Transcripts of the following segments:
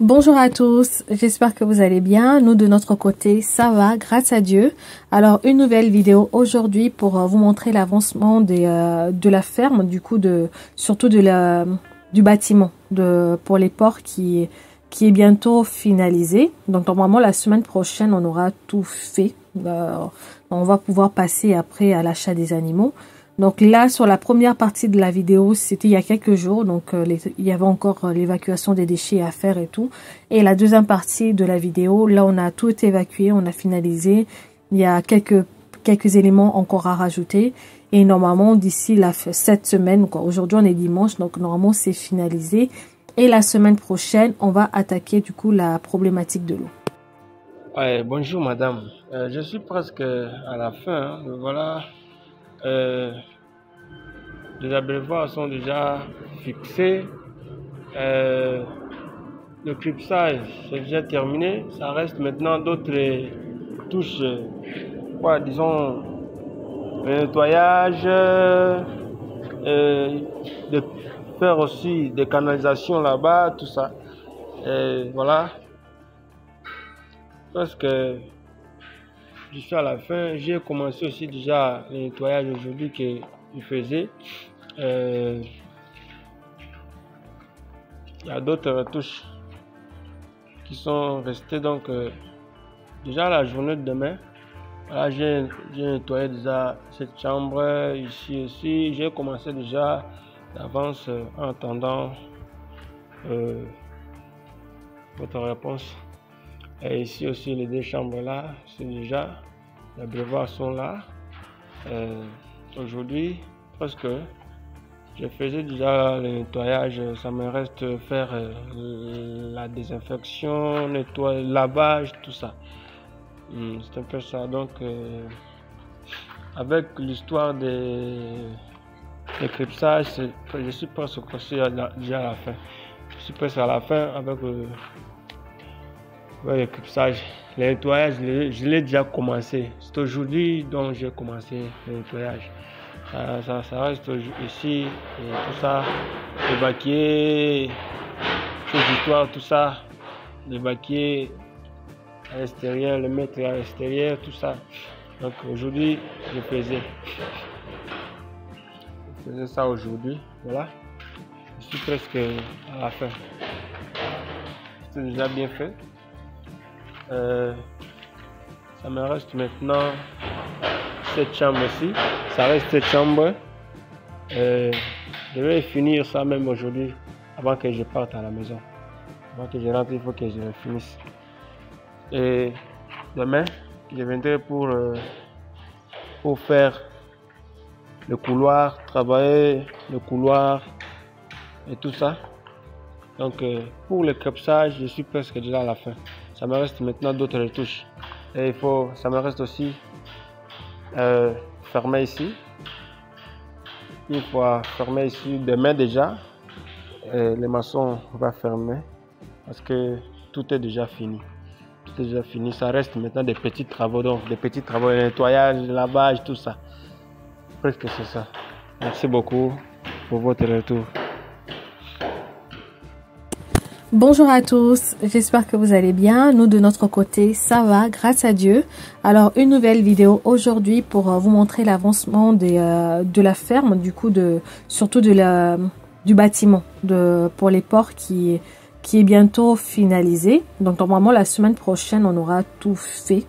Bonjour à tous, j'espère que vous allez bien. Nous de notre côté, ça va, grâce à Dieu. Alors une nouvelle vidéo aujourd'hui pour vous montrer l'avancement de la ferme, surtout du bâtiment pour les porcs qui est bientôt finalisé. Donc normalement la semaine prochaine on aura tout fait. On va pouvoir passer après à l'achat des animaux. Donc là, sur la première partie de la vidéo, c'était il y a quelques jours. Donc il y avait encore l'évacuation des déchets à faire et tout. Et la deuxième partie de la vidéo, là, on a tout évacué, on a finalisé. Il y a quelques éléments encore à rajouter. Et normalement, d'ici cette semaine, aujourd'hui on est dimanche, donc normalement c'est finalisé. Et la semaine prochaine, on va attaquer du coup la problématique de l'eau. Ouais, bonjour madame, je suis presque à la fin, hein. Voilà. Les abreuvoirs sont déjà fixés, le clipsage c'est déjà terminé, ça reste maintenant d'autres touches, disons, le nettoyage, de faire aussi des canalisations là-bas, tout ça. Voilà, parce que je suis à la fin. J'ai commencé aussi déjà le nettoyage aujourd'hui que je faisais. Il y a d'autres retouches qui sont restées. Donc déjà la journée de demain, voilà, j'ai nettoyé déjà cette chambre. Ici aussi, j'ai commencé déjà d'avance en attendant votre réponse. Et ici aussi, les deux chambres là, c'est déjà, les abreuvoirs sont là. Aujourd'hui, parce que je faisais déjà le nettoyage, ça me reste faire la désinfection, nettoyer, lavage, tout ça. C'est un peu ça. Donc, avec l'histoire des clipsages, je suis presque déjà à la fin. Je suis presque à la fin avec le clipsage. Le nettoyage, je l'ai déjà commencé. C'est aujourd'hui donc j'ai commencé le nettoyage. Ça reste ici et tout ça, évacuer, chose d'histoire, tout ça, l'évacuer à l'extérieur, le mettre à l'extérieur, tout ça. Donc aujourd'hui, je faisais ça aujourd'hui. Voilà, je suis presque à la fin. C'est déjà bien fait. Ça me reste maintenant cette chambre-ci. Ça reste cette chambre. Je vais finir ça même aujourd'hui avant que je parte à la maison. Avant que je rentre, il faut que je le finisse. Et demain, je viendrai pour faire le couloir, travailler le couloir et tout ça. Donc pour le crepsage, je suis presque déjà à la fin. Ça me reste maintenant d'autres retouches. Et ça me reste aussi fermer ici. Il faut fermer ici demain déjà. Les maçons vont fermer parce que tout est déjà fini. Tout est déjà fini. Ça reste maintenant des petits travaux, donc des petits travaux, le nettoyage, le lavage, tout ça. Presque c'est ça. Merci beaucoup pour votre retour. Bonjour à tous, j'espère que vous allez bien. Nous de notre côté, ça va, grâce à Dieu. Alors une nouvelle vidéo aujourd'hui pour vous montrer l'avancement de la ferme, surtout du bâtiment pour les porcs qui est bientôt finalisé. Donc normalement la semaine prochaine on aura tout fait.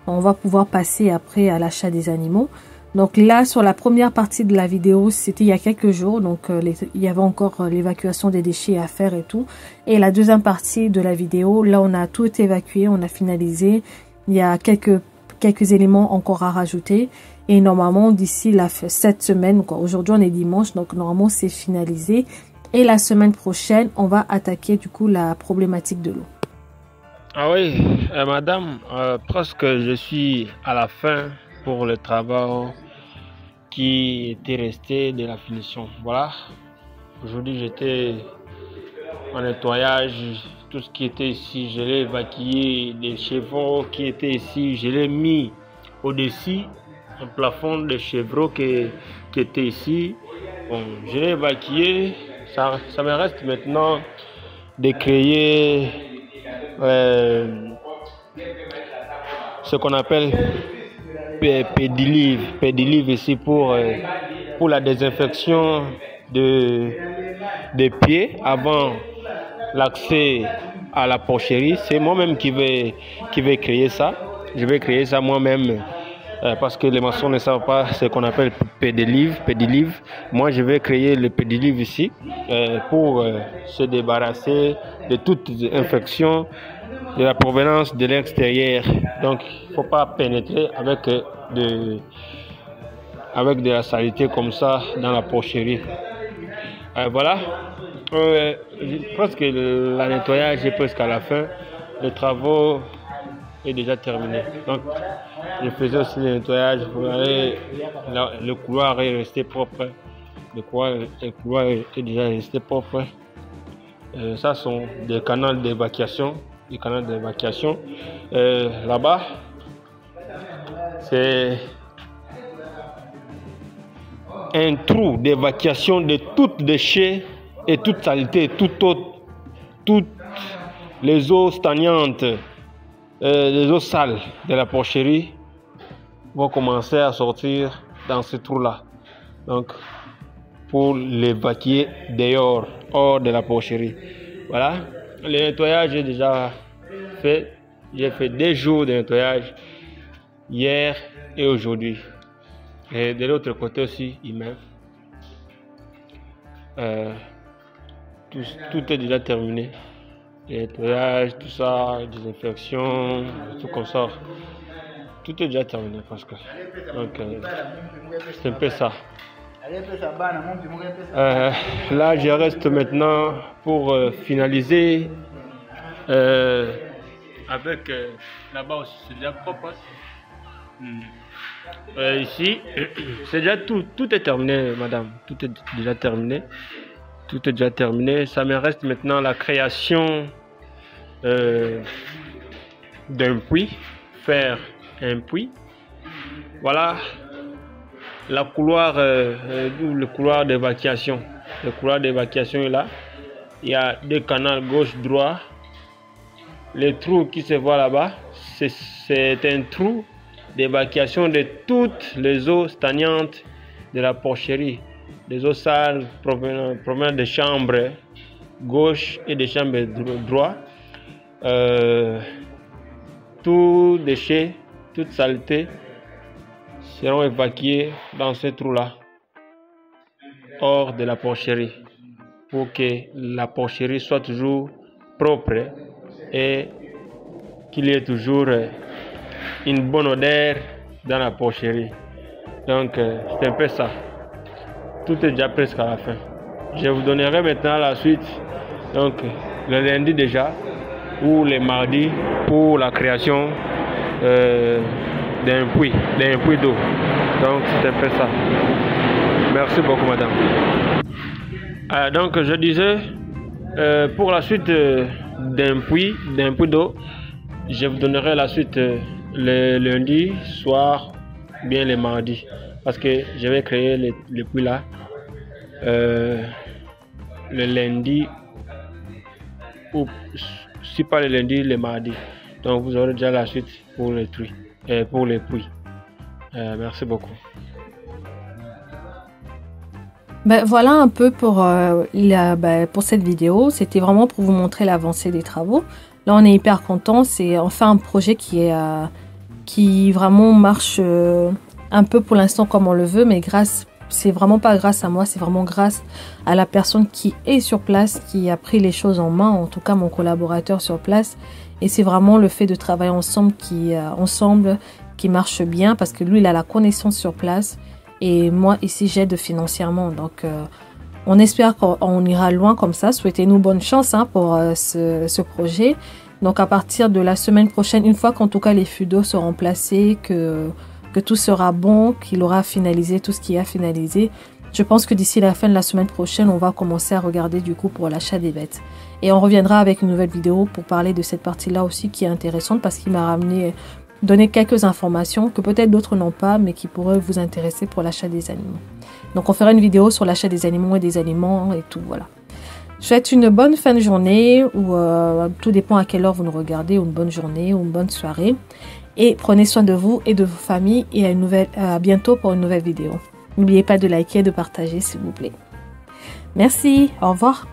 On va pouvoir passer après à l'achat des animaux. Donc là, sur la première partie de la vidéo, c'était il y a quelques jours. Donc il y avait encore l'évacuation des déchets à faire et tout. Et la deuxième partie de la vidéo, là, on a tout évacué, on a finalisé. Il y a quelques éléments encore à rajouter. Et normalement, d'ici cette semaine, aujourd'hui on est dimanche, donc normalement c'est finalisé. Et la semaine prochaine, on va attaquer du coup la problématique de l'eau. Ah oui, madame, presque je suis à la fin pour le travail qui était resté de la finition. Voilà, aujourd'hui j'étais en nettoyage, tout ce qui était ici, je l'ai évacué, des chevaux qui étaient ici, je l'ai mis au-dessus, un plafond de chevreaux qui était ici. Bon, je l'ai évacué, ça me reste maintenant de créer ce qu'on appelle pédilive ici pour la désinfection des pieds avant l'accès à la porcherie. C'est moi-même qui vais créer ça. Je vais créer ça moi-même parce que les maçons ne savent pas ce qu'on appelle pédilive. Moi, je vais créer le pédilive ici pour se débarrasser de toute infection de la provenance de l'extérieur. Donc, il ne faut pas pénétrer avec de la saleté comme ça dans la porcherie. Voilà. Je pense que le nettoyage est presque à la fin. Le travaux est déjà terminé. Donc, je faisais aussi le nettoyage. Le couloir est resté propre. Le couloir est déjà resté propre. Ça sont des canaux d'évacuation. Là-bas, c'est un trou d'évacuation de tout déchet et toute saleté, toutes les eaux stagnantes, les eaux sales de la porcherie vont commencer à sortir dans ce trou-là. Donc, pour l'évacuer dehors, hors de la porcherie. Voilà, le nettoyage est déjà fait. J'ai fait 2 jours de nettoyage, hier et aujourd'hui. Et de l'autre côté aussi, tout est déjà terminé. Le nettoyage, tout ça, désinfection, tout comme ça. Tout est déjà terminé parce que. Donc, c'est un peu ça. Là, je reste maintenant pour finaliser avec là-bas aussi, c'est déjà propre. Ici, c'est déjà tout est terminé, madame. Tout est déjà terminé. Tout est déjà terminé. Ça me reste maintenant la création d'un puits. Faire un puits. Voilà. Le couloir d'évacuation. Le couloir d'évacuation est là. Il y a 2 canaux gauche-droit. Le trou qui se voit là-bas, c'est un trou d'évacuation de toutes les eaux stagnantes de la porcherie. Les eaux sales provenant des chambres gauche et des chambres droite. Tout déchet, toute saleté seront évacués dans ce trou-là, hors de la porcherie, pour que la porcherie soit toujours propre et qu'il y ait toujours une bonne odeur dans la porcherie. Donc, c'est un peu ça. Tout est déjà presque à la fin. Je vous donnerai maintenant la suite, donc le lundi déjà, ou le mardi, pour la création d'un puits d'eau. Donc c'est un peu ça. Merci beaucoup, madame. Donc je disais, pour la suite d'un puits d'eau, je vous donnerai la suite le lundi soir, bien le mardi, parce que je vais créer le puits là le lundi, ou si pas le lundi, le mardi. Donc vous aurez déjà la suite pour le puits. Merci beaucoup. Ben, voilà un peu pour, pour cette vidéo. C'était vraiment pour vous montrer l'avancée des travaux. Là, on est hyper content. C'est enfin un projet qui vraiment marche un peu pour l'instant comme on le veut, mais c'est vraiment pas grâce à moi, c'est vraiment grâce à la personne qui est sur place, qui a pris les choses en main, en tout cas mon collaborateur sur place. Et c'est vraiment le fait de travailler ensemble qui marche bien, parce que lui, il a la connaissance sur place et moi ici j'aide financièrement. Donc on espère qu'on ira loin comme ça. Souhaitez-nous bonne chance pour ce projet. Donc à partir de la semaine prochaine, une fois qu'en tout cas les fûts d'eau seront placés, que tout sera bon, qu'il aura finalisé tout ce qu'il a finalisé, je pense que d'ici la fin de la semaine prochaine, on va commencer à regarder du coup pour l'achat des bêtes. Et on reviendra avec une nouvelle vidéo pour parler de cette partie-là aussi qui est intéressante, parce qu'il m'a donné quelques informations que peut-être d'autres n'ont pas, mais qui pourraient vous intéresser pour l'achat des animaux. Donc on fera une vidéo sur l'achat des animaux et des aliments et tout, voilà. Je vous souhaite une bonne fin de journée ou tout dépend à quelle heure vous nous regardez, ou une bonne journée ou une bonne soirée. Et prenez soin de vous et de vos familles et à bientôt pour une nouvelle vidéo. N'oubliez pas de liker et de partager s'il vous plaît. Merci, au revoir.